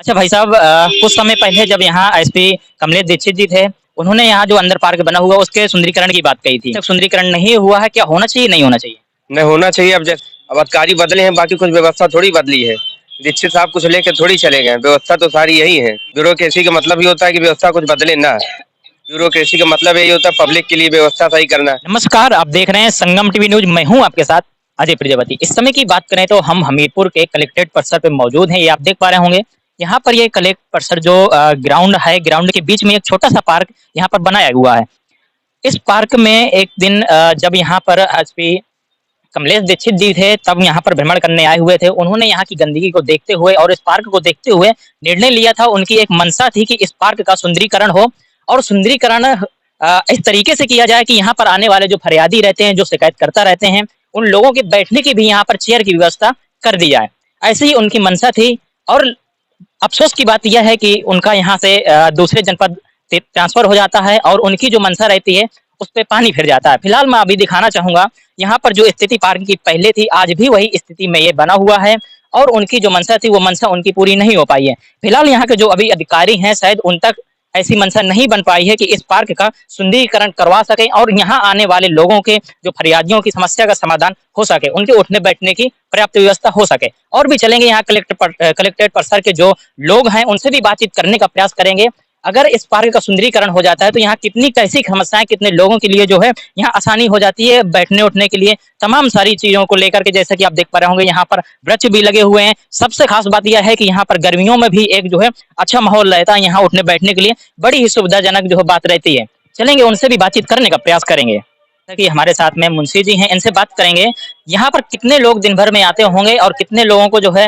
अच्छा भाई साहब, कुछ समय पहले जब यहाँ एसपी कमलेश दीक्षित जी थे, उन्होंने यहाँ जो अंदर पार्क बना हुआ उसके सुंदरीकरण की बात कही थी। तक सुंदरीकरण नहीं हुआ है, क्या होना चाहिए नहीं होना चाहिए? नहीं होना चाहिए। अब अधिकारी बदले हैं, बाकी कुछ व्यवस्था थोड़ी बदली है। दीक्षित साहब कुछ लेके थोड़ी चले गए, व्यवस्था तो सारी यही है। ब्यूरोक्रेसी का मतलब ही होता है कि व्यवस्था कुछ बदले ना। ब्यूरोक्रेसी का मतलब यही होता है पब्लिक के लिए व्यवस्था सही करना। नमस्कार, आप देख रहे हैं संगम टीवी न्यूज। मैं हूं आपके साथ अजय प्रजापति। इस समय की बात करें तो हम हमीरपुर के कलेक्ट्रेट परिसर पे मौजूद हैं। ये आप देख पा रहे होंगे, यहाँ पर ये कलेक्ट परिसर जो ग्राउंड है, ग्राउंड के बीच में एक छोटा सा पार्क यहाँ पर बनाया हुआ है। इस पार्क में एक दिन जब यहाँ पर एसपी कमलेश दीक्षित जी थे, तब यहाँ पर भ्रमण करने आए हुए थे। उन्होंने यहाँ की गंदगी को देखते हुए और इस पार्क को देखते हुए निर्णय लिया था। उनकी एक मंशा थी कि इस पार्क का सुंदरीकरण हो, और सुंदरीकरण इस तरीके से किया जाए कि यहाँ पर आने वाले जो फरियादी रहते हैं, जो शिकायत करता रहते हैं, उन लोगों के बैठने की भी यहाँ पर चेयर की व्यवस्था कर दी जाए। ऐसी ही उनकी मंशा थी। और अफसोस की बात यह है कि उनका यहाँ से दूसरे जनपद ट्रांसफर हो जाता है, और उनकी जो मंशा रहती है उस पे पानी फिर जाता है। फिलहाल मैं अभी दिखाना चाहूंगा यहाँ पर जो स्थिति पार्क की पहले थी, आज भी वही स्थिति में ये बना हुआ है। और उनकी जो मंशा थी वो मंशा उनकी पूरी नहीं हो पाई है। फिलहाल यहाँ के जो अभी अधिकारी हैं, शायद उन तक ऐसी मंशा नहीं बन पाई है कि इस पार्क का सुंदरीकरण करवा सके और यहाँ आने वाले लोगों के जो फरियादियों की समस्या का समाधान हो सके, उनके उठने बैठने की पर्याप्त व्यवस्था हो सके। और भी चलेंगे यहाँ कलेक्ट्रेट परिसर के जो लोग हैं, उनसे भी बातचीत करने का प्रयास करेंगे। अगर इस पार्क का सुंदरीकरण हो जाता है तो यहाँ कितनी कैसी समस्याएं, कितने लोगों के लिए जो है यहाँ आसानी हो जाती है बैठने उठने के लिए, तमाम सारी चीजों को लेकर के। जैसा कि आप देख पा रहे होंगे, यहाँ पर वृक्ष भी लगे हुए हैं। सबसे खास बात यह है कि यहाँ पर गर्मियों में भी एक जो है अच्छा माहौल रहता है, यहाँ उठने बैठने के लिए बड़ी ही सुविधाजनक जो है बात रहती है। चलेंगे, उनसे भी बातचीत करने का प्रयास करेंगे। जैसा कि हमारे साथ में मुंशी जी हैं, इनसे बात करेंगे यहाँ पर कितने लोग दिन भर में आते होंगे और कितने लोगों को जो है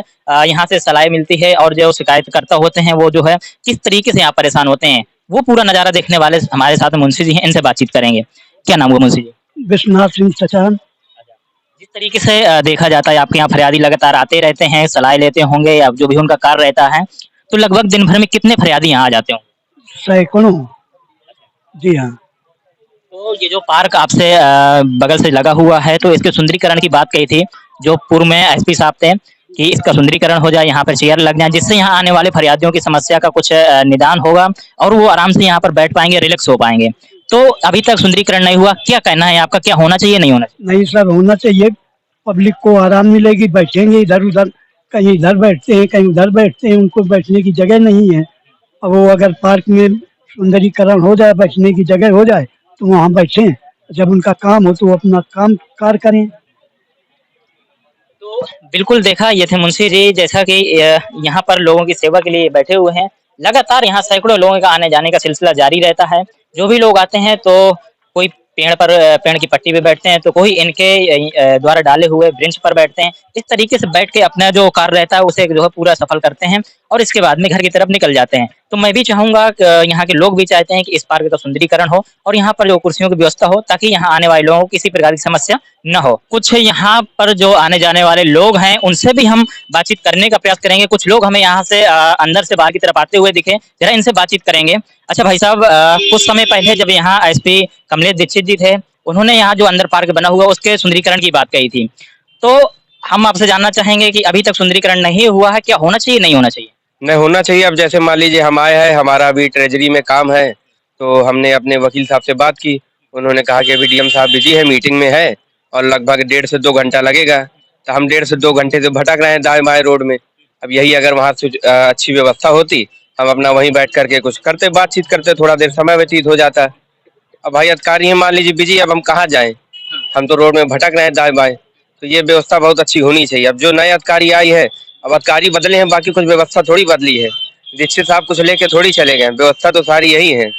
यहाँ से सलाह मिलती है, और जो शिकायतकर्ता होते हैं वो जो है किस तरीके से यहाँ परेशान होते हैं, वो पूरा नजारा देखने वाले हमारे साथ मुंशी जी हैं, इनसे बातचीत करेंगे। क्या नाम हुआ मुंशी जी? विश्वनाथ सिंह चचान। जिस तरीके से देखा जाता है, आपके यहाँ फरियादी लगातार आते रहते हैं, सलाह लेते होंगे, या जो भी उनका कार्य रहता है, तो लगभग दिन भर में कितने फरियादी यहाँ आ जाते होंगे? सैकड़ों। जी हाँ। तो ये जो पार्क आपसे बगल से लगा हुआ है, तो इसके सुंदरीकरण की बात कही थी जो पूर्व में एसपी साहब थे कि इसका सुंदरीकरण हो जाए, यहाँ पर चेयर लग जाए, जिससे यहाँ आने वाले फरियादियों की समस्या का कुछ निदान होगा और वो आराम से यहाँ पर बैठ पाएंगे, रिलैक्स हो पाएंगे। तो अभी तक सुंदरीकरण नहीं हुआ, क्या कहना है आपका, क्या होना चाहिए नहीं होना चाहिए? नहीं सर, होना चाहिए। पब्लिक को आराम मिलेगी, बैठेंगे इधर उधर, कहीं इधर बैठते हैं कहीं उधर बैठते हैं, उनको बैठने की जगह नहीं है। अब वो अगर पार्क में सुंदरीकरण हो जाए, बैठने की जगह हो जाए, तो वहाँ बैठें। जब उनका काम हो तो वो अपना काम कार करें। तो बिल्कुल देखा, ये थे मुंशी जी। जैसा कि यहाँ पर लोगों की सेवा के लिए बैठे हुए हैं। लगातार यहाँ सैकड़ों लोगों का आने जाने का सिलसिला जारी रहता है। जो भी लोग आते हैं तो कोई पेड़ की पट्टी पे बैठते हैं, तो कोई इनके द्वारा डाले हुए बेंच पर बैठते हैं। इस तरीके से बैठ के अपना जो कार्य रहता है उसे जो है पूरा सफल करते हैं, और इसके बाद में घर की तरफ निकल जाते हैं। तो मैं भी चाहूंगा कि यहाँ के लोग भी चाहते हैं कि इस पार्क का सुंदरीकरण हो और यहाँ पर जो कुर्सियों की व्यवस्था हो, ताकि यहाँ आने वाले लोगों को किसी प्रकार की समस्या न हो। कुछ यहाँ पर जो आने जाने वाले लोग हैं उनसे भी हम बातचीत करने का प्रयास करेंगे। कुछ लोग हमें यहाँ से अंदर से बाहर की तरफ आते हुए दिखे, जरा इनसे बातचीत करेंगे। अच्छा भाई साहब, कुछ समय पहले जब यहाँ एसपी कमलेश दीक्षित जी थे, उन्होंने यहाँ जो अंदर पार्क बना हुआ उसके सुंदरीकरण की बात कही थी। तो हम आपसे जानना चाहेंगे कि अभी तक सुंदरीकरण नहीं हुआ है, क्या होना चाहिए नहीं होना चाहिए? नहीं होना चाहिए। अब जैसे मान लीजिए हम आए हैं, हमारा अभी ट्रेजरी में काम है, तो हमने अपने वकील साहब से बात की। उन्होंने कहा कि अभी डीएम साहब बिजी है, मीटिंग में है और लगभग 1.5 से 2 घंटा लगेगा। तो हम 1.5 से 2 घंटे से भटक रहे हैं दाएं बाएं रोड में। अब यही अगर वहाँ से अच्छी व्यवस्था होती, हम अपना वहीं बैठ करके कुछ करते, बातचीत करते, थोड़ा देर समय व्यतीत हो जाता। अब भाई अधिकारी है मान लीजिए बिजी, अब हम कहाँ जाएं? हम तो रोड में भटक रहे हैं दाएं बाएं। तो ये व्यवस्था बहुत अच्छी होनी चाहिए। अब जो नए अधिकारी आई है, अब अधिकारी बदले हैं, बाकी कुछ व्यवस्था थोड़ी बदली है। दीक्षित साहब कुछ लेके थोड़ी चले गए, व्यवस्था तो सारी यही है।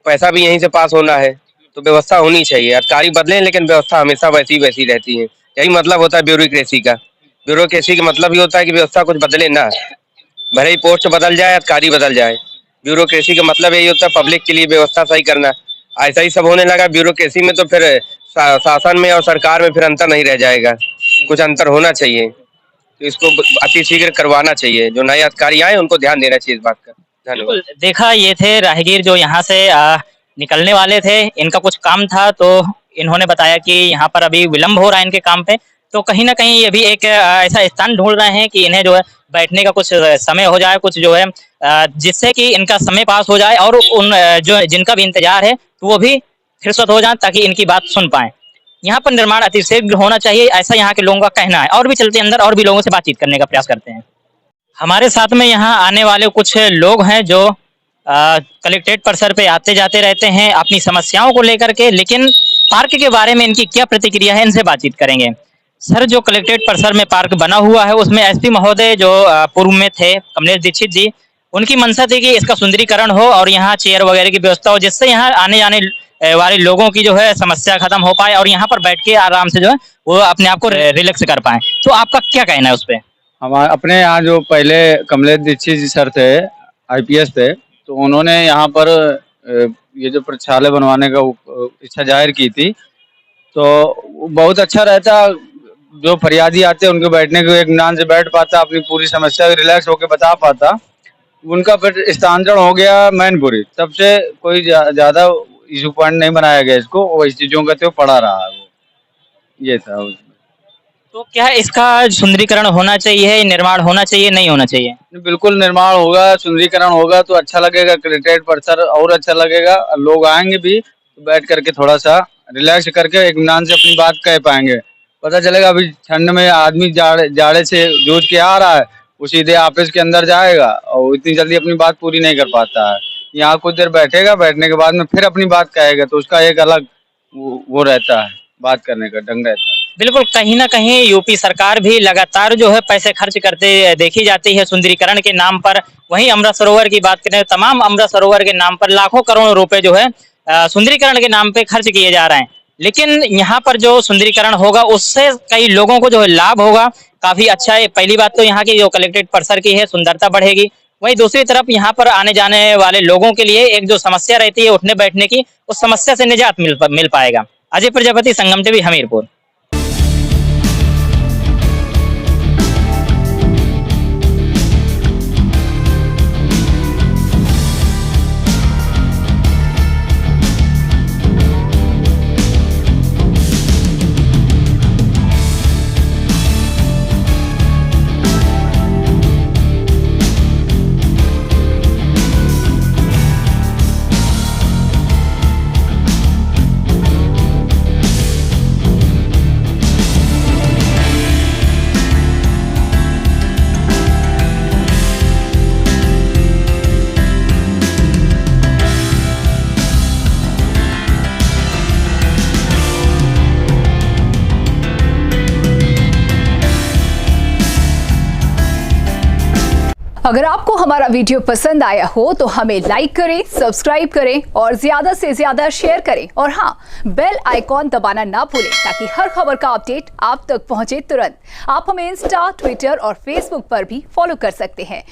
पैसा भी यहीं से पास होना है, तो व्यवस्था होनी चाहिए। अधिकारी बदले हैं लेकिन व्यवस्था हमेशा वैसी वैसी रहती है। यही मतलब होता है ब्यूरोक्रेसी का। ब्यूरोक्रेसी का मतलब ही होता है कि व्यवस्था कुछ बदले ना। भले ही पोस्ट बदल जाए, अधिकारी बदल जाए, ब्यूरोक्रेसी का मतलब यही होता है पब्लिक के लिए व्यवस्था सही करना। ऐसा ही सब होने लगा ब्यूरोक्रेसी में, तो फिर शासन में और सरकार में फिर अंतर नहीं रह जाएगा। कुछ अंतर होना चाहिए, तो इसको अति शीघ्र करवाना चाहिए। जो नए अधिकारी आए उनको ध्यान देना चाहिए इस बात का। धन्यवाद। बिल्कुल देखा, ये थे राहगीर जो यहाँ से निकलने वाले थे। इनका कुछ काम था, तो इन्होंने बताया कि यहाँ पर अभी विलंब हो रहा है इनके काम पे, तो कहीं ना कहीं ये भी एक ऐसा स्थान ढूंढ रहे हैं कि इन्हें जो है बैठने का कुछ समय हो जाए, कुछ जो है जिससे कि इनका समय पास हो जाए और उन जो जिनका भी इंतजार है तो वो भी फुर्सत हो जाए ताकि इनकी बात सुन पाए। यहाँ पर निर्माण अतिशीघ्र होना चाहिए, ऐसा यहाँ के लोगों का कहना है। और भी चलते हैं अंदर और भी लोगों से बातचीत करने का प्रयास करते हैं। हमारे साथ में यहाँ आने वाले कुछ लोग हैं जो कलेक्ट्रेट परिसर पे आते जाते रहते हैं अपनी समस्याओं को लेकर के, लेकिन पार्क के बारे में इनकी क्या प्रतिक्रिया है, इनसे बातचीत करेंगे। सर, जो कलेक्ट्रेट परिसर में पार्क बना हुआ है उसमें एसपी महोदय जो पूर्व में थे कमलेश दीक्षित जी, उनकी मंशा थी कि इसका सुंदरीकरण हो और यहाँ चेयर वगैरह की व्यवस्था हो, जिससे यहाँ आने जाने वाले लोगों की जो है समस्या खत्म हो पाए और यहाँ पर बैठ के आराम से जो है वो अपने आप को रिलैक्स कर पाए। तो आपका क्या कहना है उस पर? हमारे अपने यहाँ जो पहले कमलेश दीक्षित जी सर थे, आईपीएस थे, तो उन्होंने यहाँ पर ये जो प्रक्षालय बनवाने का इच्छा जाहिर की थी। तो बहुत अच्छा रहता, जो फरियादी आते उनके बैठने को इत्मीनान से बैठ पाता, अपनी पूरी समस्या रिलैक्स होकर बता पाता। उनका फिर स्थानांतरण हो गया मैनपुरी, तब से कोई ज्यादा इशू पॉइंट नहीं बनाया गया इसको, वही चीजों का तो पड़ा रहा है वो, ये था। तो क्या इसका सुंदरीकरण होना चाहिए, निर्माण होना चाहिए, नहीं होना चाहिए? बिल्कुल निर्माण होगा, सुंदरीकरण होगा तो अच्छा लगेगा, कलेक्ट्रेट परिसर और अच्छा लगेगा। लोग आएंगे भी तो बैठ करके थोड़ा सा रिलैक्स करके इत्मीनान से अपनी बात कह पाएंगे। पता चलेगा अभी ठंड में आदमी जाड़े से जूझ के आ रहा है, वो सीधे ऑफिस के अंदर जाएगा और इतनी जल्दी अपनी बात पूरी नहीं कर पाता है। यहाँ कुछ देर बैठेगा, बैठने के बाद में फिर अपनी बात कहेगा, तो उसका एक अलग वो रहता है, बात करने का ढंग रहता है। बिल्कुल, कहीं ना कहीं यूपी सरकार भी लगातार जो है पैसे खर्च करते देखी जाती है सुंदरीकरण के नाम पर। वहीं अमृत सरोवर की बात करें, तमाम अमृत सरोवर के नाम पर लाखों करोड़ों रुपए जो है सुंदरीकरण के नाम पे खर्च किए जा रहे हैं। लेकिन यहाँ पर जो सुंदरीकरण होगा उससे कई लोगों को जो है लाभ होगा, काफी अच्छा है। पहली बात तो यहाँ की जो कलेक्ट्रेट परिसर की है सुंदरता बढ़ेगी, वहीं दूसरी तरफ यहाँ पर आने जाने वाले लोगों के लिए एक जो समस्या रहती है उठने बैठने की, उस समस्या से निजात मिल पाएगा। अजय प्रजापति, संगम टीवी, हमीरपुर। अगर आपको हमारा वीडियो पसंद आया हो तो हमें लाइक करें, सब्सक्राइब करें और ज्यादा से ज्यादा शेयर करें। और हाँ, बेल आइकॉन दबाना ना भूलें ताकि हर खबर का अपडेट आप तक पहुंचे तुरंत। आप हमें इंस्टा, ट्विटर और फेसबुक पर भी फॉलो कर सकते हैं।